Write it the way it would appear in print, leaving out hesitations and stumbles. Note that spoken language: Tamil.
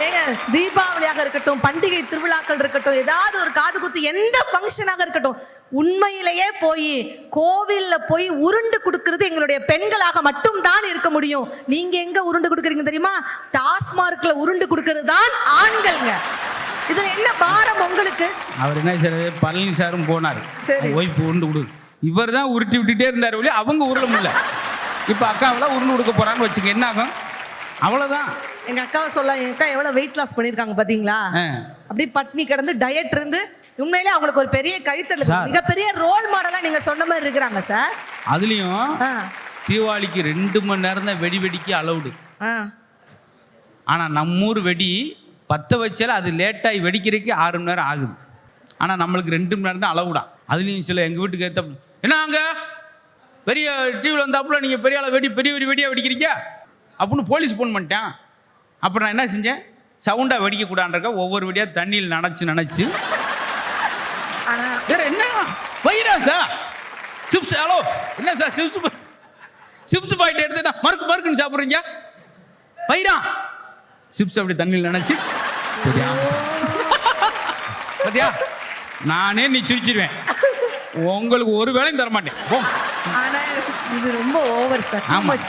ஏங்க தீபாவளியாக இருக்கட்டும், பண்டிகை திருவிழாக்கள் இருக்கட்டும், ஏதாவது ஒரு காது குத்து எந்த ஃபங்க்ஷனாக இருக்கட்டும், உண்மையிலேயே போய் கோவில்ல போய் உருண்டு கொடுக்கிறது எங்களுடைய பெண்களாக மட்டும் தான் இருக்க முடியும். நீங்க எங்க உருண்டு கொடுக்குறீங்க தெரியுமா? டாஸ்மார்க்ல உருண்டு கொடுக்கிறது தான் ஆண்கள்ங்க. இதுல என்ன பாரம் உங்களுக்கு? அவர் என்ன சார், பழனி சாரும் போனார், சரி. ஒய்ஃப் உருண்டு கொடு, இவர் தான் உருட்டி விட்டுட்டே இருந்தார் ஒழிய அவங்க உருள முடியல. இப்போ அக்காவெல்லாம் உருண்டு கொடுக்க போறான்னு வச்சுங்க, என்ன ஆகும்? அவ்வளோதான். எங்க அக்காவை சொல்ல, என் அக்கா எவ்வளவு வெயிட் லாஸ் பண்ணிருக்காங்க பாத்தீங்களா? அப்படியே பட்னி கிடந்து டயட் இருந்து உண்மையிலே அவங்களுக்கு ஒரு பெரிய கைத்தல், மிகப்பெரிய ரோல் மாடலா நீங்க சொன்ன மாதிரி இருக்கிறாங்க சார். அதுலயும் தீபாவளிக்கு 2 மணி நேரம் தான் வெடி வெடிக்க அலவுடு. ஆனா நம்மூர் வெடி பத்த வச்சாலும் அது லேட்டாகி வெடிக்கிறதுக்கு 6 மணி நேரம் ஆகுது. ஆனா நம்மளுக்கு 2 மணி நேரம் தான் அலவுடா. அதுலயும் சில எங்க வீட்டுக்கு ஏற்ற, என்ன அங்க பெரிய டிவியில் வந்தாப்புல நீங்க பெரிய ஆளை பெரிய வெடியா வெடிக்கிறீங்க அப்படின்னு போலீஸ் ஃபோன் பண்ணிட்டேன். அப்புறம் நான் என்ன செஞ்சேன், சவுண்டாக வெடிக்கக்கூடாதுன்றக்க ஒவ்வொரு வெடியாக தண்ணியில் நினச்சி வேற என்ன வைரா சார் சிப்ஸ். ஹலோ என்ன சார் சிப்ஸ் பாக்கெட் எடுத்து நான் மறுக்குன்னு சாப்பிட்றீங்க? வைரா சிப்ஸ் அப்படி தண்ணியில் நினச்சி பார்த்தியா, நானே நீ சிரிச்சிருவேன், உங்களுக்கு ஒரு வேலையும் தர மாட்டேன். ஆனா இது ரொம்ப ஓவர் சார். ஆமாம்.